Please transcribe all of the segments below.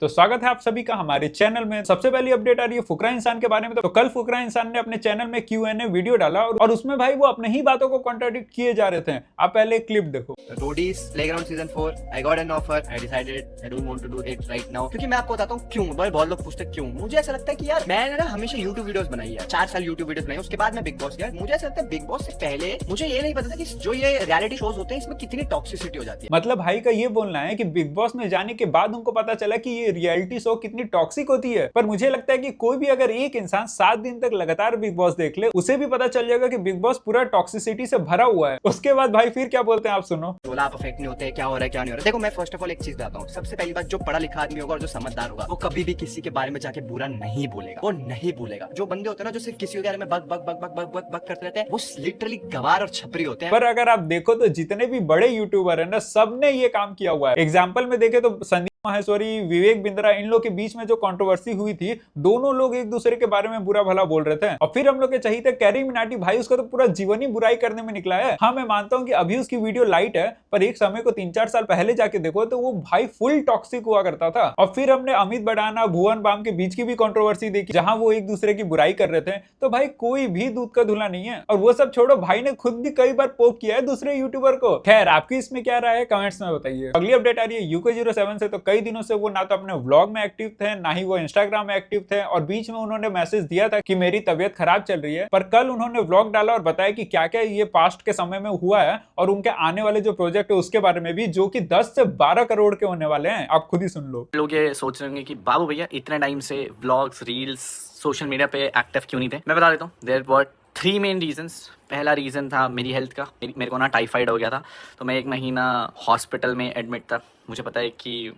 तो स्वागत है आप सभी का हमारे चैनल में। सबसे पहली अपडेट आ रही है फुकरा इंसान के बारे में। तो कल फुकरा इंसान ने अपने चैनल में Q&A वीडियो डाला और उसमें भाई वो अपने ही बातों को कॉन्ट्राडिक्ट किए जा रहे थे। आप पहले एक क्लिप देखो। Roadies playground season 4 I got an offer I decided I don't want to do it right now. क्योंकि मैं आपको बताता हूं क्यों। बहुत लोग पूछते हैं क्यों। मुझे ऐसा लगता है कि यार मैंने ना हमेशा YouTube वीडियोस बनाई है, 4 साल YouTube वीडियोस बनाई, उसके बाद मैं बिग बॉस गया। मुझे ऐसा लगता है बिग बॉस से पहले मुझे ये नहीं पता था कि जो ये रियलिटी शोज होते हैं इसमें कितनी टॉक्सिसिटी हो जाती है। मतलब भाई का ये बोलना है कि बिग बॉस में जाने के बाद उनको पता चला कि ये रियलिटी शो कितनी टॉक्सिक होती है। पर मुझे लगता है कि कोई भी अगर एक इंसान 7 दिन तक लगातार बिग बॉस देख ले, उसे भी पता चल जाएगा कि बिग बॉस पूरा टॉक्सिसिटी से भरा हुआ है। उसके बाद भाई फिर क्या बोलते हैं आप सुनो। बोला आप परफेक्ट नहीं होते, क्या हो रहा है क्या नहीं हो रहा है। देखो मैं फर्स्ट ऑफ ऑल एक चीज बताता हूँ। सबसे पहली बात, जो पढ़ा लिखा आदमी होगा और जो समझदार होगा वो कभी भी किसी के बारे में जाके बुरा नहीं बोलेगा, वो नहीं बोलेगा। जो बंदे होते हैं ना जो सिर्फ किसी के बारे में बक बक बक बक बक बक बक करते रहते हैं, वो लिटरली गवार और छपरी होते हैं। पर अगर आप देखो तो जितने भी बड़े यूट्यूबर है ना, सबने ये काम किया हुआ है। एग्जाम्पल में देखे तो संदीप माहेश्वरी, विवेक बिंद्रा, इन लोग के बीच में जो कंट्रोवर्सी हुई थी, दोनों लोग एक दूसरे के बारे में बुरा भला बोल रहे थे। और फिर हम लोग के चाहिए कैरी मिनाटी, भाई उसका तो पूरा जीवन ही बुराई करने में निकला है। हाँ मैं मानता हूँ कि अभी उसकी वीडियो लाइट है, पर एक समय को 3-4 साल पहले जाके देखो तो वो भाई फुल टॉक्सिक हुआ करता था। और फिर हमने अमित बड़ाना, भुवन बाम के बीच की भी कंट्रोवर्सी देखी, जहां वो एक दूसरे की बुराई कर रहे थे। तो भाई कोई भी दूध का धुला नहीं है। और वो सब छोड़ो, भाई ने खुद भी कई बार पोक किया है दूसरे यूट्यूबर को। खैर आपकी इसमें क्या राय है कमेंट्स में बताइए। अगली अपडेट आ रही है UK07 से। तो कई दिनों से वो ना तो अपने व्लॉग में एक्टिव थे, ना ही वो इंस्टाग्राम में एक्टिव थे, और बीच में उन्होंने मैसेज दिया था कि मेरी तबीयत खराब चल रही है। पर कल उन्होंने व्लॉग डाला और बताया कि क्या क्या ये पास्ट के समय में हुआ है और उनके आने वाले जो प्रोजेक्ट है उसके बारे में भी, जो कि 10 से 12 करोड़ के होने वाले हैं। आप खुद ही सुन लो। लोग ये सोच रहे होंगे कि बाबू भैया इतने टाइम से व्लॉग्स, रील्स, सोशल मीडिया पे एक्टिव क्यों नहीं थे। मैं बता देता हूँ, देयर वर 3 मेन रीजंस। पहला रीज़न था मेरी हेल्थ का। मेरे को ना टाइफाइड हो गया था, तो मैं 1 महीना हॉस्पिटल में एडमिट था। मुझे पता है कि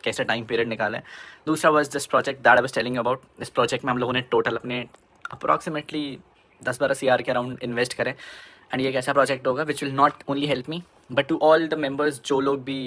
कैसे टाइम पीरियड निकाला है। दूसरा was this project that I was telling about. इस प्रोजेक्ट में हम लोगों ने टोटल अपने अप्रॉक्सीमेटली 10-12 CR के अराउंड इन्वेस्ट करें। एंड ये एक ऐसा प्रोजेक्ट होगा which will not only help me but to all the members जो लोग भी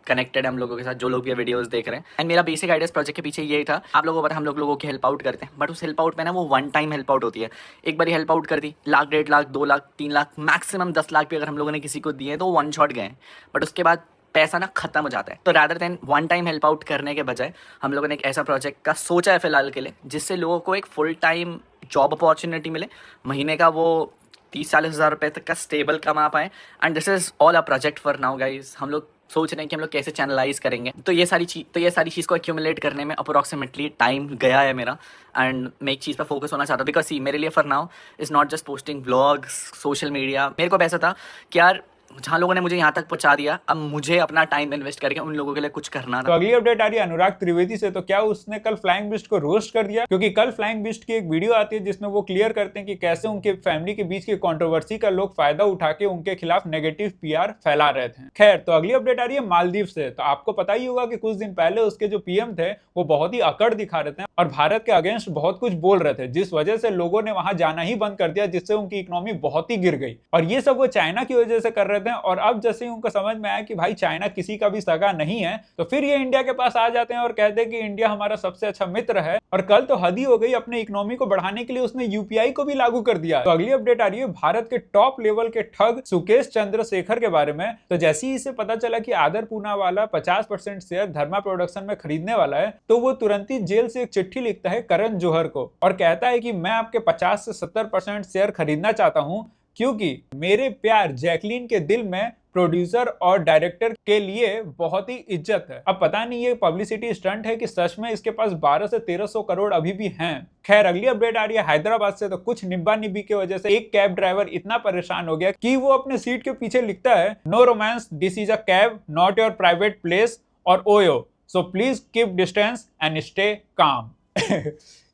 कनेक्टेड है हम लोगों के साथ, जो लोग ये वीडियोस देख रहे हैं। एंड मेरा बेसिक आइडिया इस प्रोजेक्ट के पीछे यही था। आप लोगों को पता है हम लोगों की हेल्प आउट करते हैं, बट उस हेल्प आउट में ना वो 1 टाइम हेल्प आउट होती है। एक बार हेल्प आउट कर दी, 1 लाख, 1.5 लाख, 2 लाख, 3 लाख, मैक्सिमम 10 लाख भी अगर हम लोगों ने किसी को दिए तो 1 शॉट गए। बट उसके बाद पैसा ना खत्म हो जाता है। तो rather than 1 time help out करने के बजाय हम लोगों ने एक ऐसा प्रोजेक्ट का सोचा है फिलहाल के लिए, जिससे लोगों को एक फुल टाइम जॉब अपॉर्चुनिटी मिले, महीने का वो 30-40 हज़ार रुपये तक का स्टेबल कमा पाए। And this is all a project for now guys. हम लोग सोच रहे हैं कि हम लोग कैसे चैनलाइज करेंगे। तो ये सारी चीज़ को एक्यूमुलेट करने में अप्रोक्सीमेटली टाइम गया है मेरा। एंड मैं एक चीज़ पर फोकस होना चाहता हूँ, बिकॉज सी मेरे लिए for now is not just posting vlogs, social media. मेरे को ऐसा था कि यार जहाँ लोगों ने मुझे यहाँ तक पहुँचा दिया, अब मुझे अपना टाइम इन्वेस्ट करके उन लोगों के लिए कुछ करना था। तो अगली अपडेट आ रही है अनुराग त्रिवेदी से। तो क्या उसने कल फ्लाइंग बिस्ट को रोस्ट कर दिया? क्योंकि कल फ्लाइंग बिस्ट की एक वीडियो आती है जिसमें वो क्लियर करते हैं कि कैसे उनके फैमिली के बीच की कंट्रोवर्सी का लोग फायदा उठा के उनके खिलाफ नेगेटिव PR फैला रहे थे। खैर तो अगली अपडेट आ रही है मालदीव से। तो आपको पता ही होगा कि कुछ दिन पहले उसके जो PM थे वो बहुत ही अकड़ दिखा रहे थे और भारत के अगेंस्ट बहुत कुछ बोल रहे थे, जिस वजह से लोगों ने वहां जाना ही बंद कर दिया, जिससे उनकी इकोनॉमी बहुत ही गिर गई। और ये सब वो चाइना की वजह से कर रहे थे। और अब जैसे उनको समझ में आया कि भाई चाइना किसी का भी सगा नहीं है, तो फिर ये इंडिया के पास आ जाते हैं और कहते हैं कि इंडिया हमारा सबसे अच्छा मित्र है। और कल तो हद ही हो गई, अपने इकोनॉमी को बढ़ाने के लिए उसने UPI को भी लागू कर दिया। तो अगली अपडेट आ रही है भारत के टॉप लेवल के ठग सुकेश चंद्रशेखर के बारे में। तो जैसे ही इसे पता चला कि आदर पूनावाला 50% शेयर धर्मा प्रोडक्शन में खरीदने वाला है, तो वो तुरंत ही जेल से एक चिट्ठी लिखता है करण जौहर को और कहता है कि मैं आपके 50 से 70% शेयर खरीदना चाहता हूं, क्योंकि मेरे प्यार जैकलीन के दिल में प्रोड्यूसर और डायरेक्टर के लिए बहुत ही इज्जत है। अब पता नहीं ये पब्लिसिटी स्टंट है कि सच में इसके पास 1200 से 1300 करोड़ अभी भी हैं। खैर अगली अपडेट आ रही है हैदराबाद से। तो कुछ निब्बा निब्बी की वजह से एक कैब ड्राइवर इतना परेशान हो गया कि वो अपने सीट के पीछे लिखता है, no romance, this is a cab, not your private place और OYO, so please keep distance and stay calm.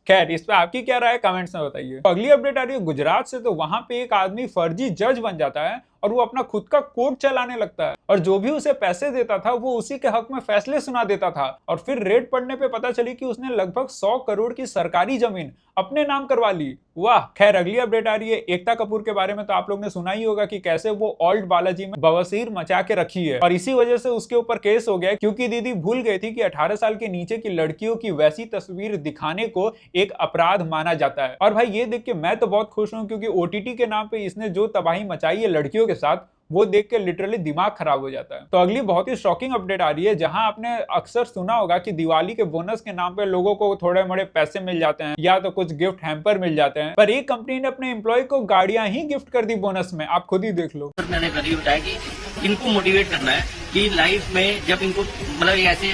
खैर इस पे आपकी क्या राय है कमेंट्स में बताइए। तो अगली अपडेट आ रही है गुजरात से। तो वहां पे एक आदमी फर्जी जज बन जाता है और वो अपना खुद का कोर्ट चलाने लगता है, और जो भी उसे पैसे देता था वो उसी के हक में फैसले सुना देता था। और फिर रेड पड़ने पे पता चली कि उसने लगभग 100 करोड़ की सरकारी जमीन अपने नाम करवा ली। वाह। खैर अगली अपडेट आ रही है एकता कपूर के बारे में। तो आप लोग ने सुना ही होगा कि कैसे वो ओल्ड बालाजी में बवासीर मचा के रखी है, और इसी वजह से उसके ऊपर केस हो गया, क्योंकि दीदी भूल गई थी कि 18 साल के नीचे की लड़कियों की वैसी तस्वीर दिखाने को एक अपराध माना जाता है। और भाई ये देख के मैं तो बहुत खुश हूँ, क्योंकि OTT के नाम पे इसने जो तबाही मचाई है लड़कियों के साथ, वो देख के लिटरली दिमाग खराब हो जाता है। तो अगली बहुत ही शॉकिंग अपडेट आ रही है, जहां आपने अक्सर सुना होगा कि दिवाली के बोनस के नाम पे लोगों को थोड़े मोड़े पैसे मिल जाते हैं या तो कुछ गिफ्ट हैम्पर मिल जाते हैं, पर एक कंपनी ने अपने एम्प्लॉय को गाड़ियां ही गिफ्ट कर दी बोनस में। आप खुद ही देख लो। मैंने कभी बताया कि इनको मोटिवेट करना है कि लाइफ में जब इनको मतलब ऐसे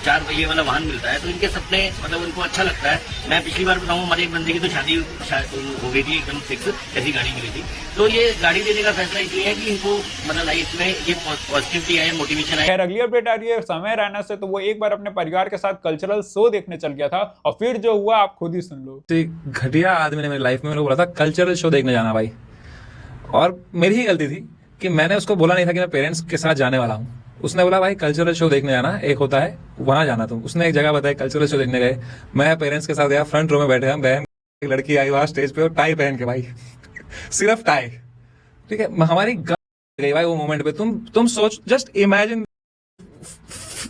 चार पहिए वाला वाहन मिलता है तो इनके सपने मतलब उनको अच्छा लगता है। मैं पिछली बार बताऊं, हमारे एक बंदे की तो शादी हो गई थी एकदम फिक्स, ऐसी गाड़ी मिली थी। तो ये गाड़ी देने का फैसला इसलिए है कि इनको मतलब लाइफ में ये पॉजिटिविटी आए, मोटिवेशन आए। खैर अगली अपडेट आ रही है समय रैना से। तो वो एक बार अपने परिवार के साथ कल्चरल शो देखने चल गया था और फिर जो हुआ आप खुद ही सुन लो। घटिया आदमी ने मेरी लाइफ में मेरे को बोला था कल्चरल शो देखने जाना भाई, और मेरी ही गलती थी कि मैंने उसको बोला नहीं था कि मैं पेरेंट्स के साथ जाने वाला हूँ। उसने बोला भाई कल्चरल शो देखने जाना, एक होता है वहां जाना तुम। उसने एक जगह बताई, कल्चरल शो देखने गए। मैं पेरेंट्स के साथ गया, फ्रंट रो में बैठे हम, बहन एक लड़की आई वहां स्टेज पे और टाई पहन के भाई सिर्फ टाई, ठीक है। हमारी गई भाई वो मोमेंट पे। तुम सोच, just imagine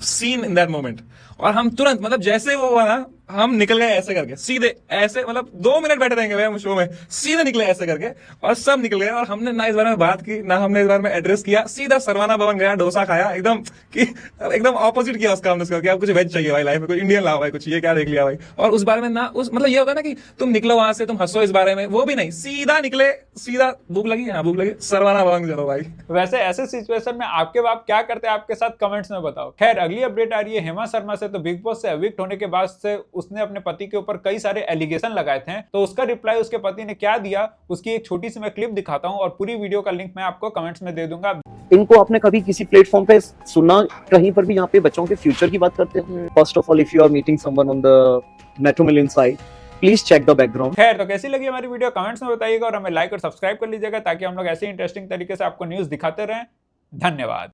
seen in that moment. और हम तुरंत मतलब जैसे वो हुआ ना, हम निकल गए ऐसे करके सीधे, ऐसे मतलब 2 मिनट बैठे रहेंगे भैया शो में, सीधे निकले ऐसे करके और सब निकल गए। और हमने ना इस बारे में बात की, ना हमने इस बारे में एड्रेस किया, सीधा सरवाना भवन गया, डोसा खाया, एकदम ऑपोजिट किया उसका हमने, उसका क्या कुछ वेज चाहिए भाई लाइफ में, कुछ इंडियन लाओ भाई, कुछ ये क्या देख लिया भाई। और उस बारे में ना उस मतलब ये होता है ना कि तुम निकलो वहां से, तुम हंसो इस बारे में, वो भी नहीं, सीधा निकले, सीधा भूख लगी, हाँ भूख लगी, सरवाना भवन चलो भाई। वैसे ऐसे सिचुएशन में आपके बाप क्या करते हैं आपके साथ, कमेंट्स में बताओ। खैर अगली अपडेट आ रही है हेमा शर्मा से। तो बिग बॉस से एविक्ट होने के बाद से उसने अपने पति के ऊपर कई सारे एलिगेशन लगाए थे। तो उसका रिप्लाई उसके पति ने क्या दिया, उसकी एक छोटी सी मैं क्लिप दिखाता हूं और पूरी वीडियो का लिंक मैं आपको कमेंट्स में दे दूंगा। इनको आपने कभी किसी प्लेटफॉर्म पे सुना कहीं पर भी यहाँ पे बच्चों के फ्यूचर की बात करते हैं? First of all, if you are meeting someone on the matrimonial site, please check the background. खैर तो कैसी लगी हमारी वीडियो कमेंट्स में बताइएगा और हमें लाइक और सब्सक्राइब कर लीजिएगा ताकि हम लोग ऐसे इंटरेस्टिंग तरीके से आपको न्यूज दिखाते रहें। धन्यवाद।